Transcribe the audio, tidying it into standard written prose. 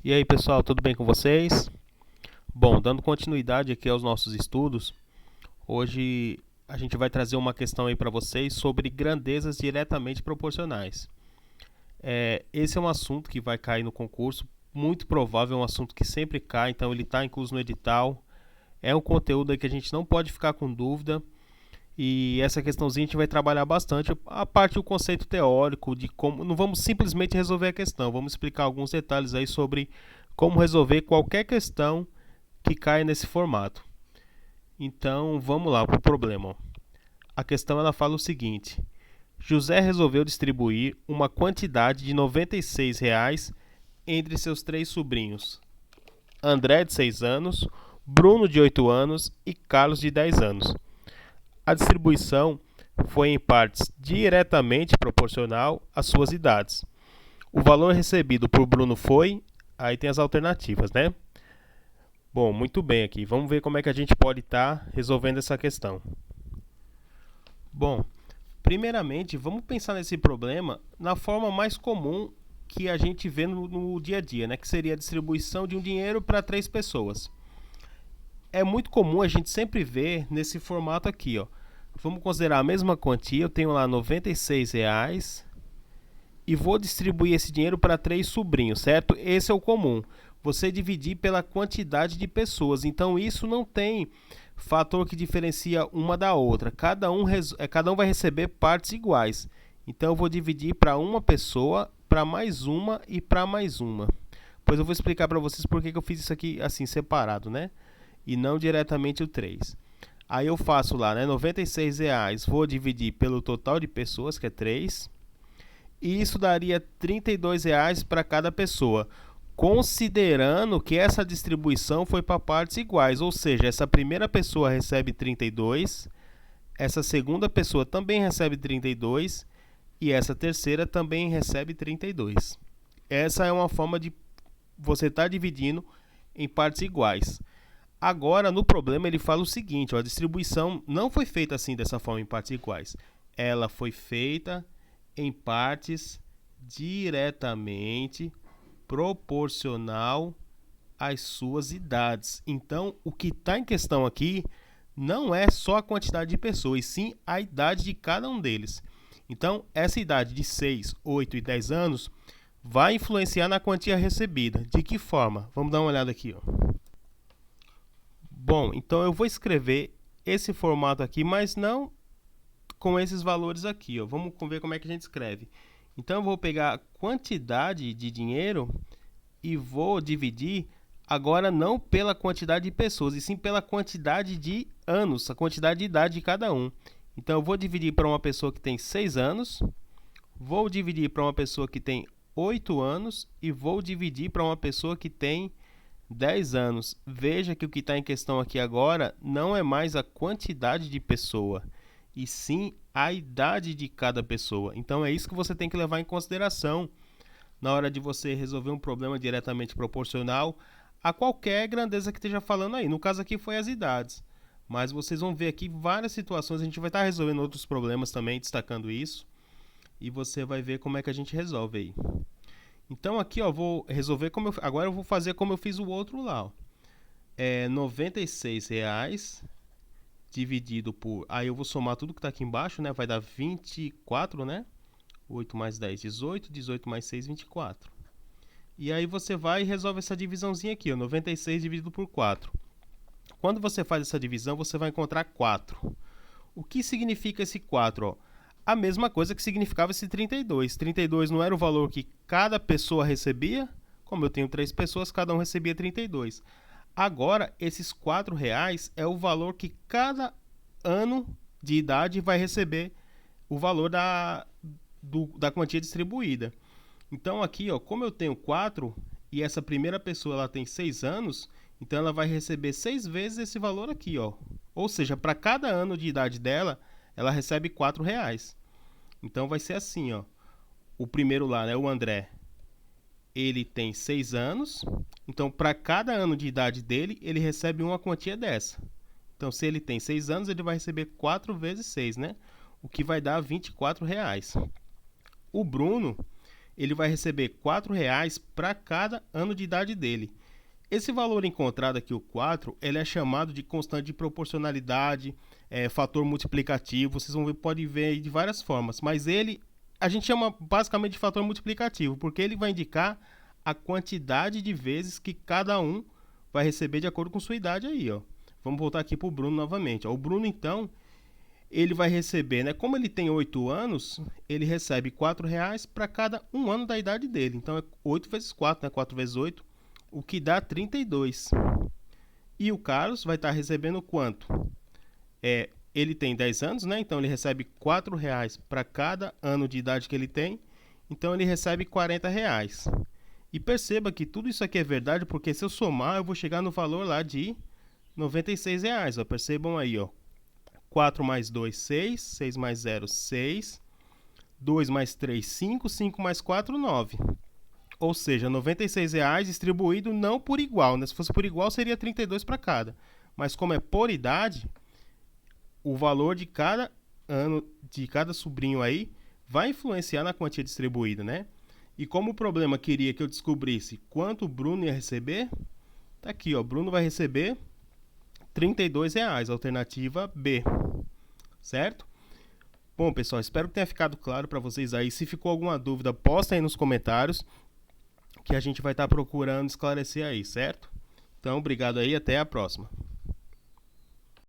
E aí pessoal, tudo bem com vocês? Bom, dando continuidade aqui aos nossos estudos, hoje a gente vai trazer uma questão aí para vocês sobre grandezas diretamente proporcionais. Esse é um assunto que vai cair no concurso, muito provável, é um assunto que sempre cai, então ele está incluso no edital. É um conteúdo aí que a gente não pode ficar com dúvida. E essa questãozinha a gente vai trabalhar bastante a parte do conceito teórico de como. Não vamos simplesmente resolver a questão, vamos explicar alguns detalhes aí sobre como resolver qualquer questão que caia nesse formato. Então vamos lá para o problema. A questão ela fala o seguinte: José resolveu distribuir uma quantidade de R$ 96 entre seus três sobrinhos: André, de 6 anos, Bruno, de 8 anos e Carlos, de 10 anos. A distribuição foi em partes diretamente proporcional às suas idades. O valor recebido por Bruno foi... Aí tem as alternativas, né? Bom, muito bem aqui. Vamos ver como é que a gente pode estar resolvendo essa questão. Bom, primeiramente, vamos pensar nesse problema na forma mais comum que a gente vê no dia a dia, né? Que seria a distribuição de um dinheiro para três pessoas. É muito comum a gente sempre ver nesse formato aqui, ó. Vamos considerar a mesma quantia, eu tenho lá R$ 96 e vou distribuir esse dinheiro para três sobrinhos, certo? Esse é o comum. Você dividir pela quantidade de pessoas. Então isso não tem fator que diferencia uma da outra. Cada um vai receber partes iguais. Então eu vou dividir para uma pessoa, para mais uma e para mais uma. Pois eu vou explicar para vocês por que eu fiz isso aqui assim separado, né? E não diretamente o 3. Aí eu faço lá, né, R$ 96, vou dividir pelo total de pessoas, que é 3. E isso daria R$ 32 para cada pessoa, considerando que essa distribuição foi para partes iguais, ou seja, essa primeira pessoa recebe 32, essa segunda pessoa também recebe 32 e essa terceira também recebe 32. Essa é uma forma de você estar dividindo em partes iguais. Agora, no problema, ele fala o seguinte: ó, a distribuição não foi feita assim, dessa forma, em partes iguais. Ela foi feita em partes diretamente proporcional às suas idades. Então, o que está em questão aqui não é só a quantidade de pessoas, e sim a idade de cada um deles. Então, essa idade de 6, 8 e 10 anos vai influenciar na quantia recebida. De que forma? Vamos dar uma olhada aqui, ó. Bom, então eu vou escrever esse formato aqui, mas não com esses valores aqui, ó. Vamos ver como é que a gente escreve. Então eu vou pegar a quantidade de dinheiro e vou dividir agora não pela quantidade de pessoas, e sim pela quantidade de anos, a quantidade de idade de cada um. Então eu vou dividir para uma pessoa que tem 6 anos, vou dividir para uma pessoa que tem 8 anos e vou dividir para uma pessoa que tem 10 anos. Veja que o que está em questão aqui agora não é mais a quantidade de pessoa, e sim a idade de cada pessoa. Então é isso que você tem que levar em consideração na hora de você resolver um problema diretamente proporcional a qualquer grandeza que esteja falando aí. No caso aqui foi as idades, mas vocês vão ver aqui várias situações. A gente vai estar resolvendo outros problemas também, destacando isso, e você vai ver como é que a gente resolve aí. Então aqui, ó, vou resolver agora eu vou fazer como eu fiz o outro lá, ó. R$ 96 dividido por... Aí eu vou somar tudo que está aqui embaixo, né? Vai dar 24, né? 8 mais 10, 18. 18 mais 6, 24. E aí você vai e resolve essa divisãozinha aqui, ó. 96 dividido por 4. Quando você faz essa divisão, você vai encontrar 4. O que significa esse 4, ó? A mesma coisa que significava esse 32. 32 não era o valor que cada pessoa recebia? Como eu tenho 3 pessoas, cada um recebia 32. Agora, esses R$ 4 é o valor que cada ano de idade vai receber o valor da quantia distribuída. Então aqui, ó, como eu tenho 4 e essa primeira pessoa ela tem 6 anos, então ela vai receber 6 vezes esse valor aqui, ó. Ou seja, para cada ano de idade dela, ela recebe R$ 4. Então vai ser assim, ó. O primeiro lá, né, o André, ele tem 6 anos. Então, para cada ano de idade dele, ele recebe uma quantia dessa. Então, se ele tem 6 anos, ele vai receber 4 vezes 6, né? O que vai dar R$ 24. O Bruno, ele vai receber R$ 4,00 para cada ano de idade dele. Esse valor encontrado aqui, o 4, ele é chamado de constante de proporcionalidade, fator multiplicativo. Vocês vão ver, pode ver aí de várias formas, mas a gente chama basicamente de fator multiplicativo, porque ele vai indicar a quantidade de vezes que cada um vai receber de acordo com sua idade aí, ó. Vamos voltar aqui para o Bruno novamente. Ó. O Bruno, então, ele vai receber, né? Como ele tem 8 anos, ele recebe R$ 4,00 para cada um ano da idade dele. Então, é 8 vezes 4, né? 4 vezes 8, o que dá 32. E o Carlos vai estar recebendo quanto? Ele tem 10 anos, né? Então, ele recebe R$ 4,00 para cada ano de idade que ele tem. Então, ele recebe R$ 40,00. E perceba que tudo isso aqui é verdade, porque se eu somar, eu vou chegar no valor lá de R$ 96,00. Ó. Percebam aí, ó. 4 mais 2, 6. 6 mais 0, 6. 2 mais 3, 5. 5 mais 4, 9. Ou seja, R$ 96,00 distribuído não por igual, né? Se fosse por igual, seria 32 para cada. Mas como é por idade, o valor de cada ano, de cada sobrinho aí, vai influenciar na quantia distribuída, né? E como o problema queria que eu descobrisse quanto o Bruno ia receber, tá aqui, ó. Bruno vai receber R$ 32,00, alternativa B. Certo? Bom, pessoal, espero que tenha ficado claro para vocês aí. Se ficou alguma dúvida, posta aí nos comentários, que a gente vai estar procurando esclarecer aí, certo? Então, obrigado aí, até a próxima.